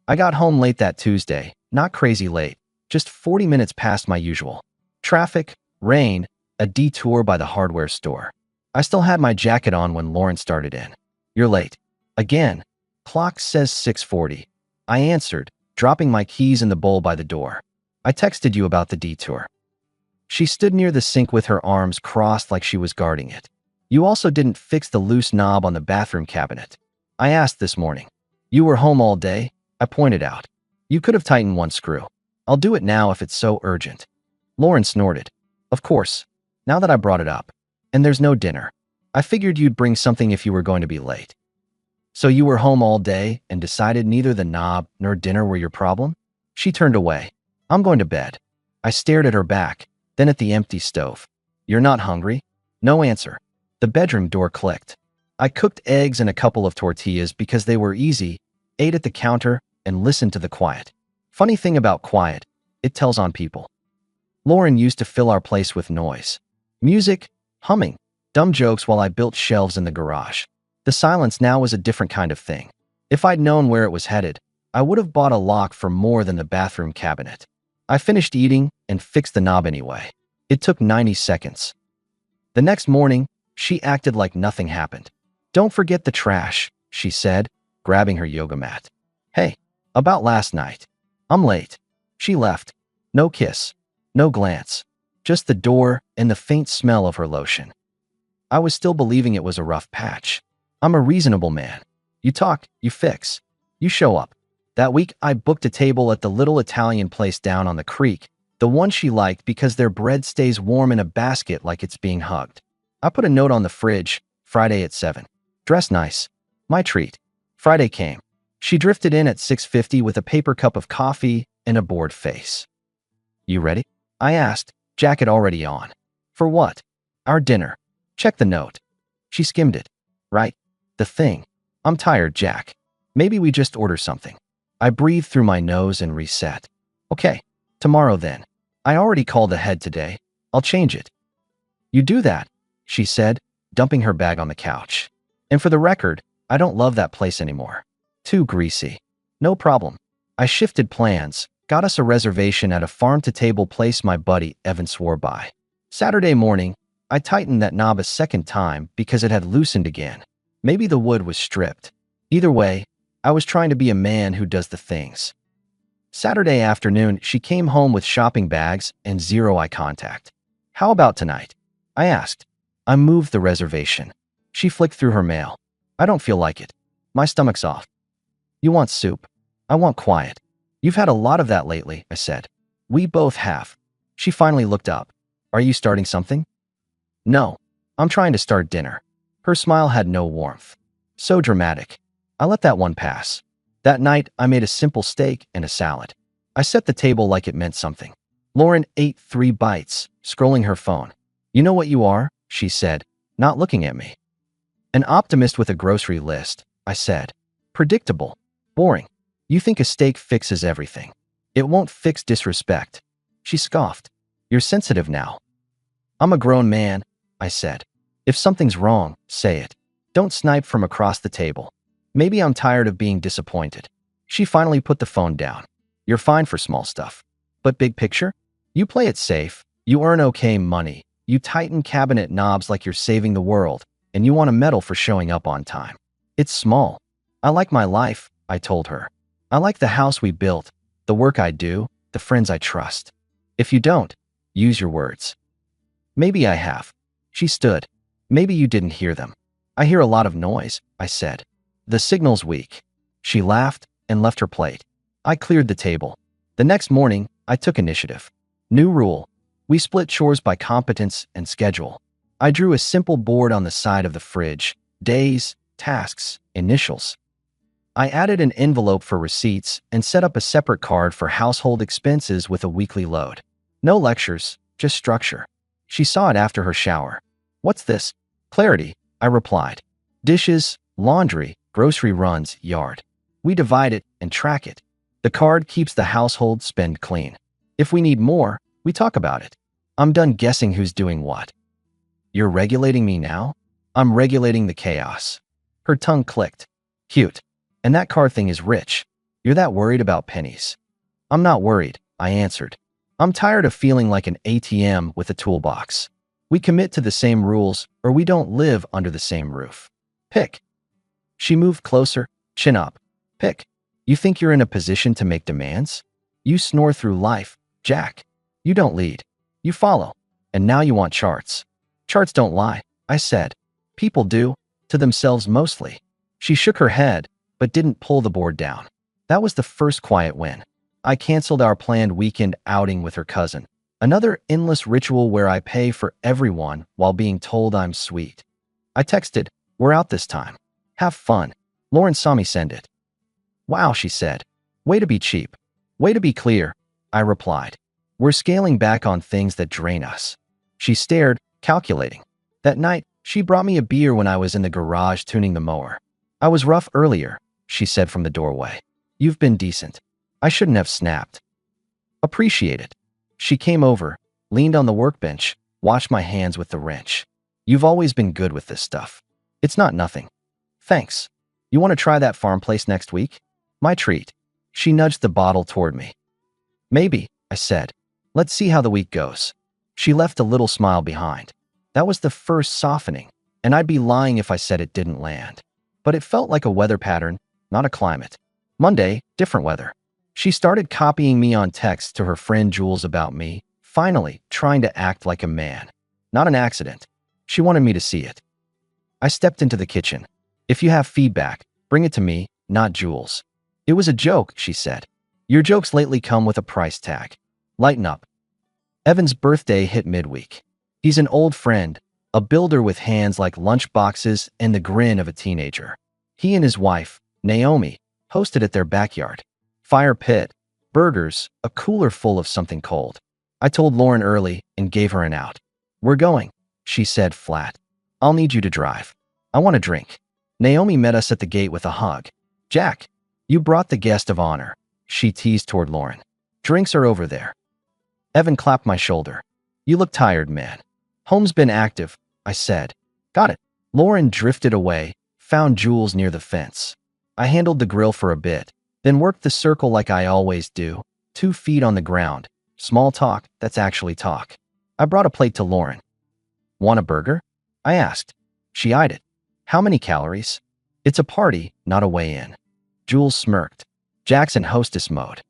I got home late that Tuesday, not crazy late, just 40 minutes past my usual. Traffic, rain, a detour by the hardware store. I still had my jacket on when Lauren started in. "You're late." "Again." "Clock says 6:40. I answered, dropping my keys in the bowl by the door. "I texted you about the detour." She stood near the sink with her arms crossed like she was guarding it. "You also didn't fix the loose knob on the bathroom cabinet." I asked this morning. "You were home all day," I pointed out. "You could have tightened one screw." "I'll do it now if it's so urgent." Lauren snorted. "Of course, now that I brought it up. And there's no dinner. I figured you'd bring something if you were going to be late." "So you were home all day and decided neither the knob nor dinner were your problem?" She turned away. "I'm going to bed." I stared at her back, then at the empty stove. "You're not hungry?" No answer. The bedroom door clicked. I cooked eggs and a couple of tortillas because they were easy, ate at the counter, and listened to the quiet. Funny thing about quiet, it tells on people. Lauren used to fill our place with noise. Music, humming, dumb jokes while I built shelves in the garage. The silence now was a different kind of thing. If I'd known where it was headed, I would have bought a lock for more than the bathroom cabinet. I finished eating and fixed the knob anyway. It took 90 seconds. The next morning, she acted like nothing happened. "Don't forget the trash," she said, grabbing her yoga mat. "Hey, about last night." "I'm late." She left. No kiss. No glance. Just the door and the faint smell of her lotion. I was still believing it was a rough patch. I'm a reasonable man. You talk, you fix. You show up. That week, I booked a table at the little Italian place down on the creek, the one she liked because their bread stays warm in a basket like it's being hugged. I put a note on the fridge, Friday at 7. "Dress nice." My treat. Friday came. She drifted in at 6:50 with a paper cup of coffee and a bored face. "You ready?" I asked, jacket already on. "For what?" "Our dinner." "Check the note." She skimmed it. "Right. The thing. I'm tired, Jack. Maybe we just order something." I breathed through my nose and reset. "Okay. Tomorrow then. I already called ahead today. I'll change it." "You do that," she said, dumping her bag on the couch. "And for the record, I don't love that place anymore. Too greasy." "No problem." I shifted plans, got us a reservation at a farm-to-table place my buddy Evan swore by. Saturday morning, I tightened that knob a second time because it had loosened again. Maybe the wood was stripped. Either way, I was trying to be a man who does the things. Saturday afternoon, she came home with shopping bags and zero eye contact. "How about tonight?" I asked. I moved the reservation. She flicked through her mail. "I don't feel like it. My stomach's off." "You want soup?" "I want quiet." "You've had a lot of that lately," I said. "We both have." She finally looked up. "Are you starting something?" "No. I'm trying to start dinner." Her smile had no warmth. So dramatic. I let that one pass. That night, I made a simple steak and a salad. I set the table like it meant something. Lauren ate 3 bites, scrolling her phone. "You know what you are?" she said, not looking at me. "An optimist with a grocery list," I said. "Predictable. Boring. You think a steak fixes everything. It won't fix disrespect." She scoffed. "You're sensitive now." "I'm a grown man," I said. "If something's wrong, say it. Don't snipe from across the table. Maybe I'm tired of being disappointed." She finally put the phone down. "You're fine for small stuff. But big picture? You play it safe. You earn okay money. You tighten cabinet knobs like you're saving the world, and you want a medal for showing up on time. It's small. I like my life," I told her. "I like the house we built, the work I do, the friends I trust. If you don't, use your words." "Maybe I have." She stood. "Maybe you didn't hear them." "I hear a lot of noise," I said. "The signal's weak." She laughed and left her plate. I cleared the table. The next morning, I took initiative. New rule. We split chores by competence and schedule. I drew a simple board on the side of the fridge. Days, tasks, initials. I added an envelope for receipts and set up a separate card for household expenses with a weekly load. No lectures, just structure. She saw it after her shower. "What's this?" "Clarity," I replied. "Dishes, laundry, grocery runs, yard. We divide it and track it. The card keeps the household spend clean. If we need more, we talk about it. I'm done guessing who's doing what." "You're regulating me now?" "I'm regulating the chaos." Her tongue clicked. "Cute. And that card thing is rich." You're that worried about pennies. I'm not worried, I answered. I'm tired of feeling like an ATM with a toolbox. We commit to the same rules or we don't live under the same roof. Pick. She moved closer, chin up. Pick. You think you're in a position to make demands? You snore through life, Jack. You don't lead. You follow. And now you want charts. Charts don't lie, I said. People do, to themselves mostly. She shook her head, but didn't pull the board down. That was the first quiet win. I canceled our planned weekend outing with her cousin. Another endless ritual where I pay for everyone while being told I'm sweet. I texted, "We're out this time. Have fun." Lauren saw me send it. "Wow," she said. "Way to be cheap. Way to be clear," I replied. "We're scaling back on things that drain us." She stared, calculating. That night, she brought me a beer when I was in the garage tuning the mower. "I was rough earlier," she said from the doorway. "You've been decent. I shouldn't have snapped." "Appreciate it." She came over, leaned on the workbench, washed my hands with the wrench. "You've always been good with this stuff. It's not nothing." "Thanks. You want to try that farm place next week?" "My treat." She nudged the bottle toward me. "Maybe," I said. "Let's see how the week goes." She left a little smile behind. That was the first softening, and I'd be lying if I said it didn't land. But it felt like a weather pattern, not a climate. Monday, different weather. She started copying me on text to her friend Jules about me, finally trying to act like a man. Not an accident. She wanted me to see it. I stepped into the kitchen. "If you have feedback, bring it to me, not Jules." "It was a joke," she said. "Your jokes lately come with a price tag. Lighten up." Evan's birthday hit midweek. He's an old friend, a builder with hands like lunchboxes and the grin of a teenager. He and his wife, Naomi, hosted at their backyard. Fire pit, burgers, a cooler full of something cold. I told Lauren early and gave her an out. "We're going," she said flat. "I'll need you to drive. I want a drink." Naomi met us at the gate with a hug. "Jack, you brought the guest of honor," she teased toward Lauren. "Drinks are over there." Evan clapped my shoulder. "You look tired, man." "Home's been active," I said. "Got it." Lauren drifted away, found Jules near the fence. I handled the grill for a bit, then worked the circle like I always do, 2 feet on the ground. Small talk, that's actually talk. I brought a plate to Lauren. "Want a burger?" I asked. She eyed it. "How many calories?" "It's a party, not a weigh-in." Jules smirked. Jack's in hostess mode.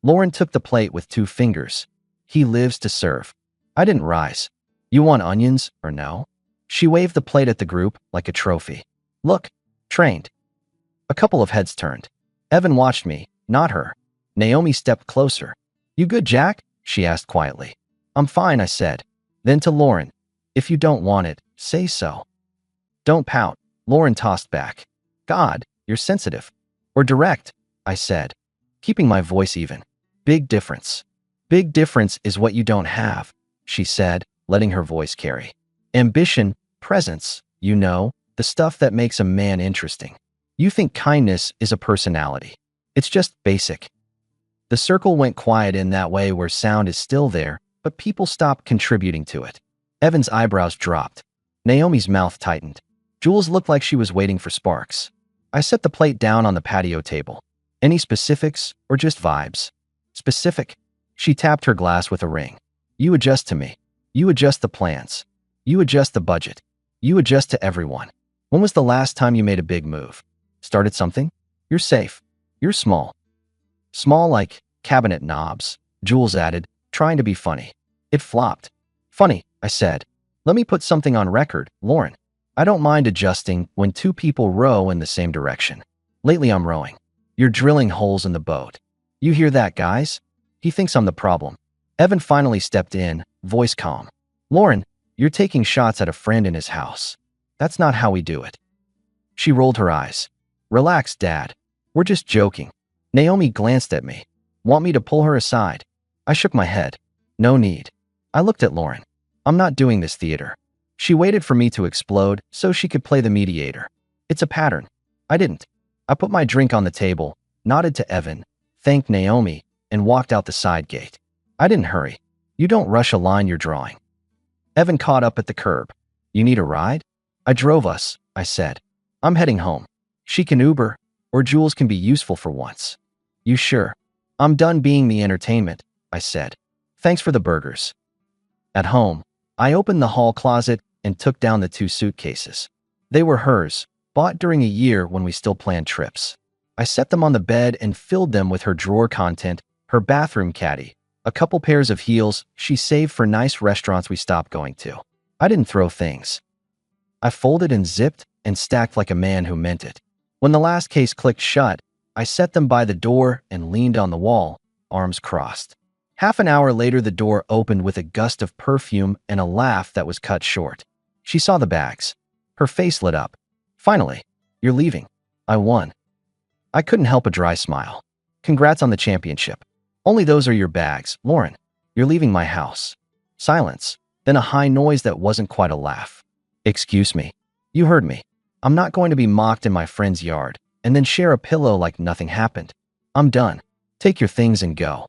Lauren took the plate with 2 fingers. "He lives to serve." I didn't rise. "You want onions or no?" She waved the plate at the group like a trophy. "Look, trained." A couple of heads turned. Evan watched me, not her. Naomi stepped closer. "You good, Jack?" she asked quietly. "I'm fine," I said. Then to Lauren, "If you don't want it, say so. Don't pout." Lauren tossed back. "God, you're sensitive." "Or direct," I said, keeping my voice even. "Big difference." "Big difference is what you don't have," she said, letting her voice carry. "Ambition, presence, you know, the stuff that makes a man interesting. You think kindness is a personality. It's just basic." The circle went quiet in that way where sound is still there, but people stopped contributing to it. Evan's eyebrows dropped. Naomi's mouth tightened. Jules looked like she was waiting for sparks. I set the plate down on the patio table. "Any specifics or just vibes?" "Specific." She tapped her glass with a ring. "You adjust to me. You adjust the plans. You adjust the budget. You adjust to everyone. When was the last time you made a big move? Started something? You're safe. You're small." "Small like cabinet knobs," Jules added, trying to be funny. It flopped. "Funny," I said. "Let me put something on record, Lauren. I don't mind adjusting when 2 people row in the same direction. Lately I'm rowing. You're drilling holes in the boat. You hear that, guys? He thinks I'm the problem." Evan finally stepped in, voice calm. "Lauren, you're taking shots at a friend in his house. That's not how we do it." She rolled her eyes. "Relax, Dad. We're just joking." Naomi glanced at me. "Want me to pull her aside?" I shook my head. "No need." I looked at Lauren. "I'm not doing this theater." She waited for me to explode so she could play the mediator. "It's a pattern." I didn't. I put my drink on the table, nodded to Evan, thanked Naomi, and walked out the side gate. I didn't hurry. You don't rush a line you're drawing. Evan caught up at the curb. "You need a ride?" "I drove us," I said. "I'm heading home. She can Uber, or Jules can be useful for once." You sure? I'm done being the entertainment, I said. Thanks for the burgers. At home, I opened the hall closet and took down the 2 suitcases. They were hers, bought during a year when we still planned trips. I set them on the bed and filled them with her drawer content, her bathroom caddy, a couple pairs of heels she saved for nice restaurants we stopped going to. I didn't throw things. I folded and zipped and stacked like a man who meant it. When the last case clicked shut, I set them by the door and leaned on the wall, arms crossed. Half an hour later, the door opened with a gust of perfume and a laugh that was cut short. She saw the bags. Her face lit up. Finally, you're leaving. I won. I couldn't help a dry smile. Congrats on the championship. Only those are your bags, Lauren. You're leaving my house. Silence, then a high noise that wasn't quite a laugh. Excuse me. You heard me. I'm not going to be mocked in my friend's yard and then share a pillow like nothing happened. I'm done. Take your things and go.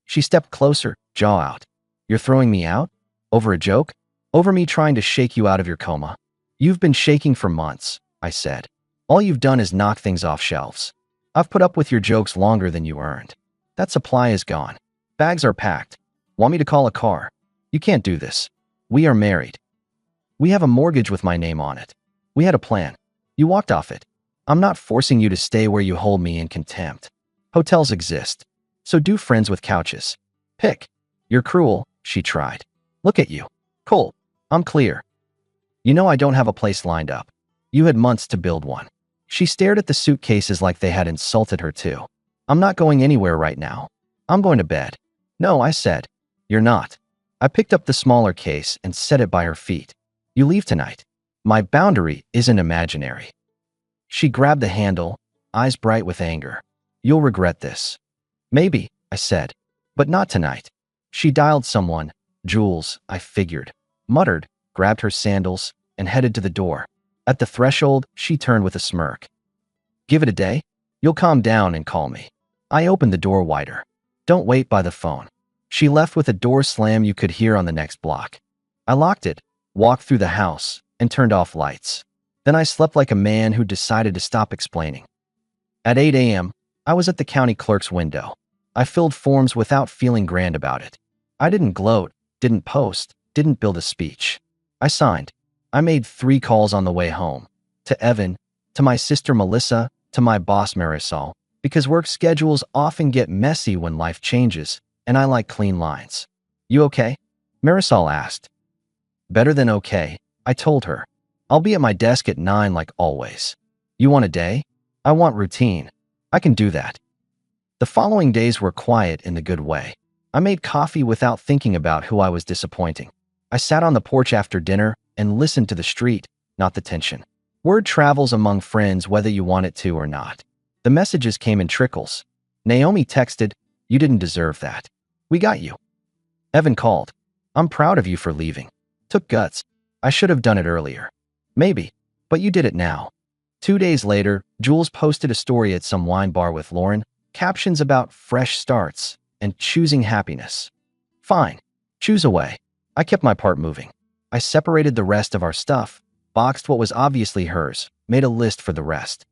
She stepped closer, jaw out. You're throwing me out? Over a joke? Over me trying to shake you out of your coma? You've been shaking for months, I said. All you've done is knock things off shelves. I've put up with your jokes longer than you earned. That supply is gone. Bags are packed. Want me to call a car? You can't do this. We are married. We have a mortgage with my name on it. We had a plan. You walked off it. I'm not forcing you to stay where you hold me in contempt. Hotels exist. So do friends with couches. Pick. You're cruel, she tried. Look at you. Cool. I'm clear. You know I don't have a place lined up. You had months to build one. She stared at the suitcases like they had insulted her too. I'm not going anywhere right now. I'm going to bed. No, I said. You're not. I picked up the smaller case and set it by her feet. You leave tonight. My boundary isn't imaginary. She grabbed the handle, eyes bright with anger. You'll regret this. Maybe, I said, but not tonight. She dialed someone, Jules, I figured, muttered, grabbed her sandals, and headed to the door. At the threshold, she turned with a smirk. Give it a day? You'll calm down and call me. I opened the door wider. Don't wait by the phone. She left with a door slam you could hear on the next block. I locked it, walked through the house, and turned off lights. Then I slept like a man who decided to stop explaining. At 8 a.m., I was at the county clerk's window. I filled forms without feeling grand about it. I didn't gloat, didn't post, didn't build a speech. I signed. I made 3 calls on the way home. To Evan, to my sister Melissa, to my boss Marisol, because work schedules often get messy when life changes, and I like clean lines. You okay? Marisol asked. Better than okay, I told her. I'll be at my desk at 9 like always. You want a day? I want routine. I can do that. The following days were quiet in the good way. I made coffee without thinking about who I was disappointing. I sat on the porch after dinner and listened to the street, not the tension. Word travels among friends whether you want it to or not. The messages came in trickles. Naomi texted, you didn't deserve that. We got you. Evan called. I'm proud of you for leaving. Took guts. I should have done it earlier. Maybe, but you did it now. 2 days later, Jules posted a story at some wine bar with Lauren, captions about fresh starts and choosing happiness. Fine. Choose away. I kept my part moving. I separated the rest of our stuff, boxed what was obviously hers, made a list for the rest.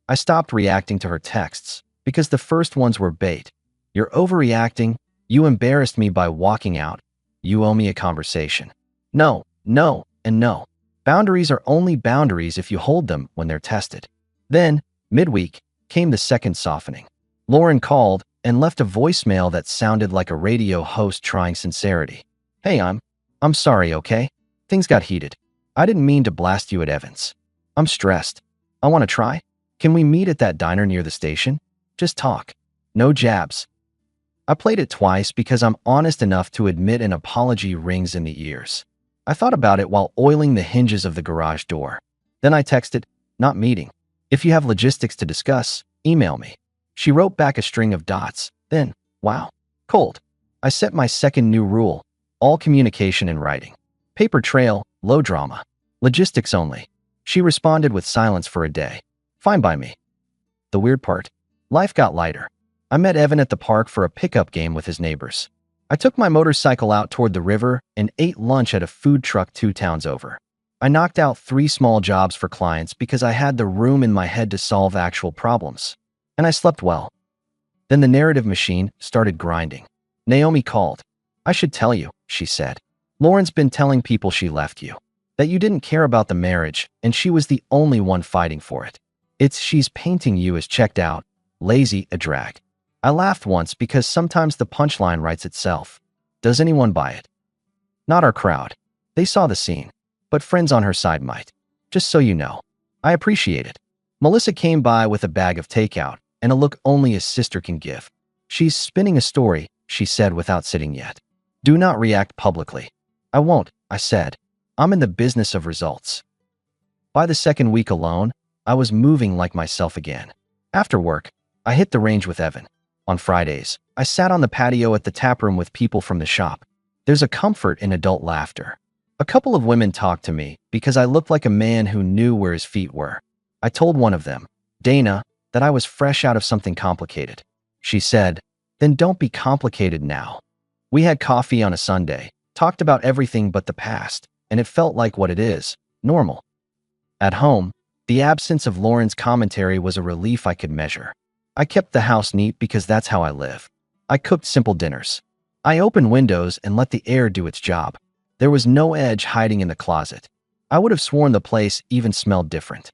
I stopped reacting to her texts because the first ones were bait. You're overreacting. You embarrassed me by walking out. You owe me a conversation. No, no, and no. Boundaries are only boundaries if you hold them when they're tested. Then, midweek, came the second softening. Lauren called and left a voicemail that sounded like a radio host trying sincerity. Hey, I'm sorry, okay? Things got heated. I didn't mean to blast you at Evans. I'm stressed. I want to try. Can we meet at that diner near the station? Just talk. No jabs. I played it twice because I'm honest enough to admit an apology rings in the ears. I thought about it while oiling the hinges of the garage door. Then I texted, not meeting. If you have logistics to discuss, email me. She wrote back a string of dots. Then, wow, cold. I set my second new rule, all communication in writing. Paper trail, low drama. Logistics only. She responded with silence for a day. Fine by me. The weird part? Life got lighter. I met Evan at the park for a pickup game with his neighbors. I took my motorcycle out toward the river and ate lunch at a food truck 2 towns over. I knocked out 3 small jobs for clients because I had the room in my head to solve actual problems. And I slept well. Then the narrative machine started grinding. Naomi called. I should tell you, she said. Lauren's been telling people she left you. That you didn't care about the marriage, and she was the only one fighting for it. She's painting you as checked out, lazy, a drag. I laughed once because sometimes the punchline writes itself. Does anyone buy it? Not our crowd. They saw the scene. But friends on her side might. Just so you know. I appreciate it. Melissa came by with a bag of takeout and a look only a sister can give. She's spinning a story, she said without sitting yet. Do not react publicly. I won't, I said. I'm in the business of results. By the second week alone, I was moving like myself again. After work, I hit the range with Evan. On Fridays, I sat on the patio at the taproom with people from the shop. There's a comfort in adult laughter. A couple of women talked to me because I looked like a man who knew where his feet were. I told one of them, Dana, that I was fresh out of something complicated. She said, then don't be complicated now. We had coffee on a Sunday, talked about everything but the past, and it felt like what it is, normal. At home, the absence of Lauren's commentary was a relief I could measure. I kept the house neat because that's how I live. I cooked simple dinners. I opened windows and let the air do its job. There was no edge hiding in the closet. I would have sworn the place even smelled different.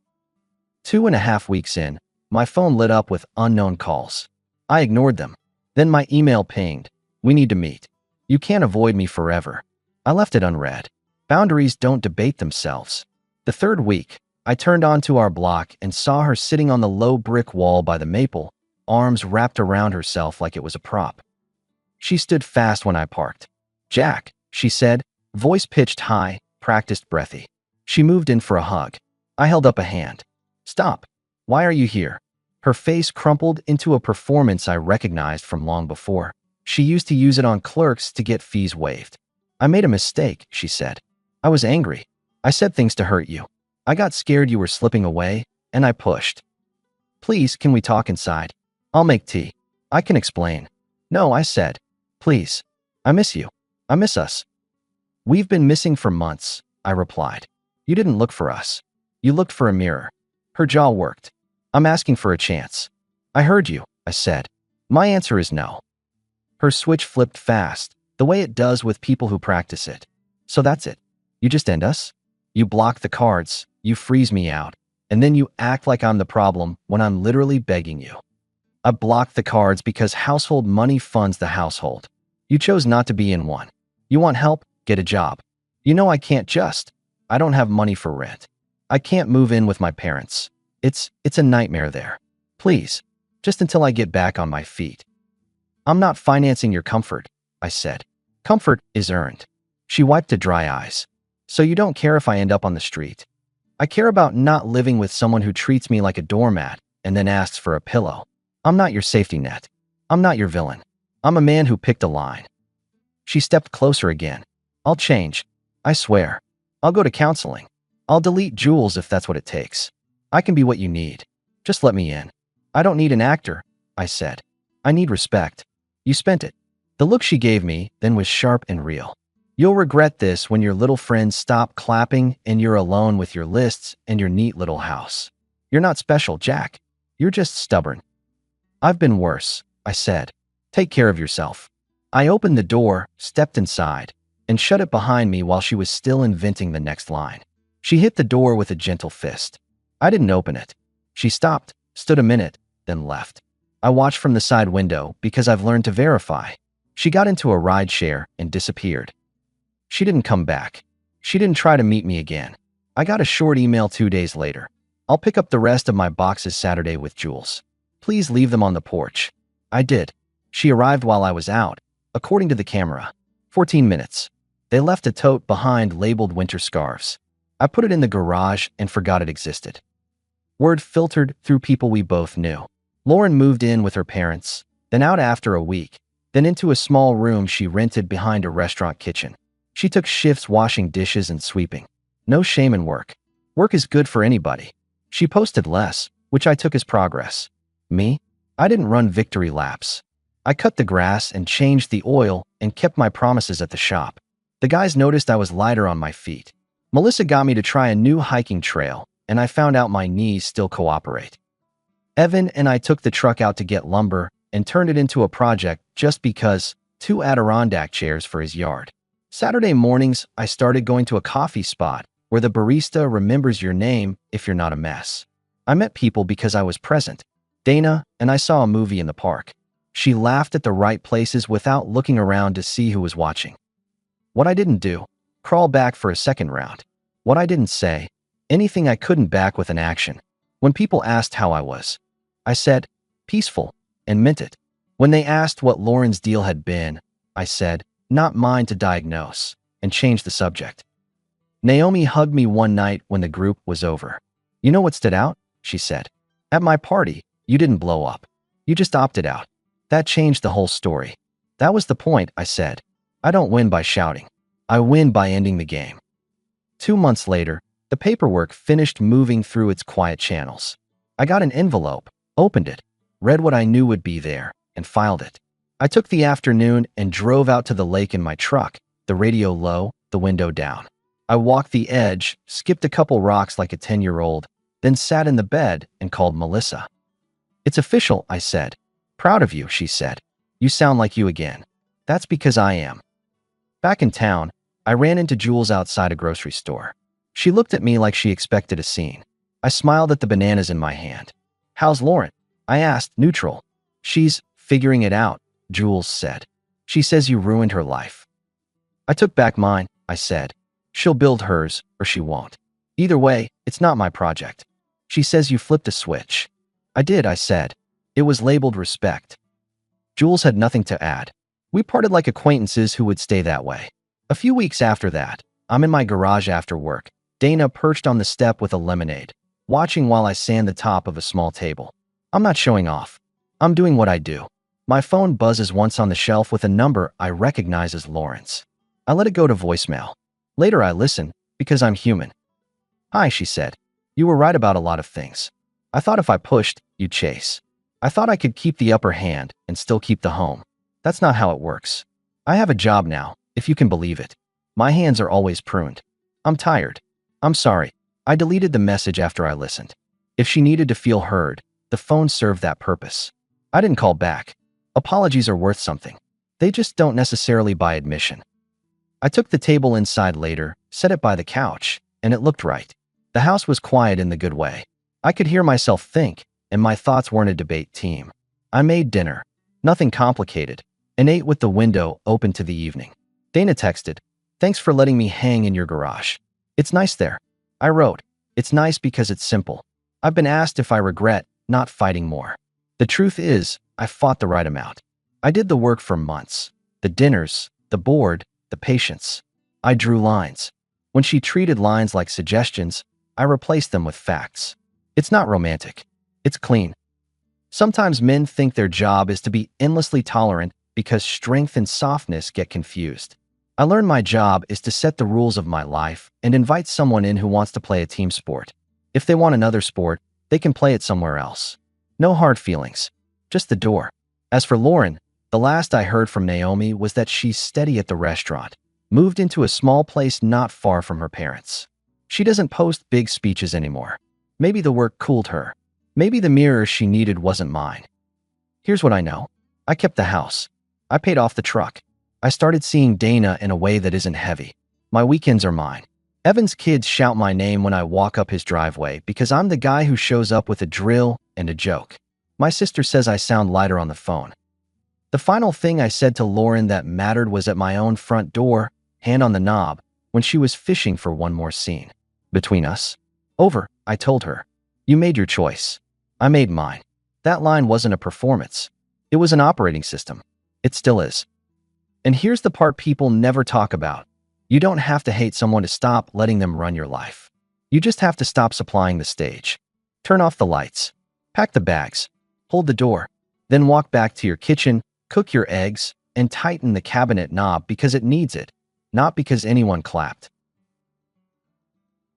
2.5 weeks in, my phone lit up with unknown calls. I ignored them. Then my email pinged. We need to meet. You can't avoid me forever. I left it unread. Boundaries don't debate themselves. The third week, I turned onto our block and saw her sitting on the low brick wall by the maple, arms wrapped around herself like it was a prop. She stood fast when I parked. Jack, she said, voice pitched high, practiced breathy. She moved in for a hug. I held up a hand. Stop. Why are you here? Her face crumpled into a performance I recognized from long before. She used to use it on clerks to get fees waived. I made a mistake, she said. I was angry. I said things to hurt you. I got scared you were slipping away, and I pushed. Please, can we talk inside? I'll make tea. I can explain. No, I said. Please. I miss you. I miss us. We've been missing for months, I replied. You didn't look for us. You looked for a mirror. Her jaw worked. I'm asking for a chance. I heard you, I said. My answer is no. Her switch flipped fast, the way it does with people who practice it. So that's it. You just end us? You block the cards, you freeze me out, and then you act like I'm the problem when I'm literally begging you. I blocked the cards because household money funds the household. You chose not to be in one. You want help? Get a job. You know I can't just. I don't have money for rent. I can't move in with my parents. It's a nightmare there. Please, just until I get back on my feet. I'm not financing your comfort, I said. Comfort is earned. She wiped her dry eyes. So you don't care if I end up on the street. I care about not living with someone who treats me like a doormat and then asks for a pillow. I'm not your safety net. I'm not your villain. I'm a man who picked a line. She stepped closer again. I'll change. I swear. I'll go to counseling. I'll delete Jules if that's what it takes. I can be what you need. Just let me in. I don't need an actor, I said. I need respect. You spent it. The look she gave me then was sharp and real. You'll regret this when your little friends stop clapping and you're alone with your lists and your neat little house. You're not special, Jack. You're just stubborn. I've been worse, I said. Take care of yourself. I opened the door, stepped inside, and shut it behind me while she was still inventing the next line. She hit the door with a gentle fist. I didn't open it. She stopped, stood a minute, then left. I watched from the side window because I've learned to verify. She got into a ride share and disappeared. She didn't come back. She didn't try to meet me again. I got a short email 2 days later. I'll pick up the rest of my boxes Saturday with Jules. Please leave them on the porch. I did. She arrived while I was out, according to the camera. 14 minutes. They left a tote behind labeled winter scarves. I put it in the garage and forgot it existed. Word filtered through people we both knew. Lauren moved in with her parents, then out after a week, then into a small room she rented behind a restaurant kitchen. She took shifts washing dishes and sweeping. No shame in work. Work is good for anybody. She posted less, which I took as progress. Me? I didn't run victory laps. I cut the grass and changed the oil and kept my promises at the shop. The guys noticed I was lighter on my feet. Melissa got me to try a new hiking trail, and I found out my knees still cooperate. Evan and I took the truck out to get lumber, and turned it into a project just because, 2 Adirondack chairs for his yard. Saturday mornings, I started going to a coffee spot where the barista remembers your name if you're not a mess. I met people because I was present. Dana and I saw a movie in the park. She laughed at the right places without looking around to see who was watching. What I didn't do, crawl back for a second round. What I didn't say, anything I couldn't back with an action. When people asked how I was, I said, peaceful, and meant it. When they asked what Lauren's deal had been, I said, not mine to diagnose, and changed the subject. Naomi hugged me one night when the group was over. You know what stood out? She said. At my party, you didn't blow up. You just opted out. That changed the whole story. That was the point, I said. I don't win by shouting. I win by ending the game. 2 months later, the paperwork finished moving through its quiet channels. I got an envelope, opened it, read what I knew would be there, and filed it. I took the afternoon and drove out to the lake in my truck, the radio low, the window down. I walked the edge, skipped a couple rocks like a 10-year-old, then sat in the bed and called Melissa. It's official, I said. Proud of you, she said. You sound like you again. That's because I am. Back in town, I ran into Jules outside a grocery store. She looked at me like she expected a scene. I smiled at the bananas in my hand. How's Lauren? I asked, neutral. She's figuring it out, Jules said. She says you ruined her life. I took back mine, I said. She'll build hers, or she won't. Either way, it's not my project. She says you flipped a switch. I did, I said. It was labeled respect. Jules had nothing to add. We parted like acquaintances who would stay that way. A few weeks after that, I'm in my garage after work, Dana perched on the step with a lemonade, watching while I sand the top of a small table. I'm not showing off. I'm doing what I do. My phone buzzes once on the shelf with a number I recognize as Lauren's. I let it go to voicemail. Later I listen, because I'm human. Hi, she said. You were right about a lot of things. I thought if I pushed, you'd chase. I thought I could keep the upper hand and still keep the home. That's not how it works. I have a job now, if you can believe it. My hands are always pruned. I'm tired. I'm sorry. I deleted the message after I listened. If she needed to feel heard, the phone served that purpose. I didn't call back. Apologies are worth something. They just don't necessarily buy admission. I took the table inside later, set it by the couch, and it looked right. The house was quiet in the good way. I could hear myself think, and my thoughts weren't a debate team. I made dinner. Nothing complicated, and ate with the window open to the evening. Dana texted, thanks for letting me hang in your garage. It's nice there. I wrote, it's nice because it's simple. I've been asked if I regret not fighting more. The truth is, I fought the right amount. I did the work for months. The dinners, the board, the patience. I drew lines. When she treated lines like suggestions, I replaced them with facts. It's not romantic. It's clean. Sometimes men think their job is to be endlessly tolerant because strength and softness get confused. I learned my job is to set the rules of my life and invite someone in who wants to play a team sport. If they want another sport, they can play it somewhere else. No hard feelings. Just the door. As for Lauren, the last I heard from Naomi was that she's steady at the restaurant, moved into a small place not far from her parents. She doesn't post big speeches anymore. Maybe the work cooled her. Maybe the mirror she needed wasn't mine. Here's what I know. I kept the house. I paid off the truck. I started seeing Dana in a way that isn't heavy. My weekends are mine. Evan's kids shout my name when I walk up his driveway because I'm the guy who shows up with a drill and a joke. My sister says I sound lighter on the phone. The final thing I said to Lauren that mattered was at my own front door, hand on the knob, when she was fishing for one more scene. Between us. Over, I told her. You made your choice. I made mine. That line wasn't a performance. It was an operating system. It still is. And here's the part people never talk about. You don't have to hate someone to stop letting them run your life. You just have to stop supplying the stage. Turn off the lights. Pack the bags. Hold the door. Then walk back to your kitchen, cook your eggs, and tighten the cabinet knob because it needs it, not because anyone clapped.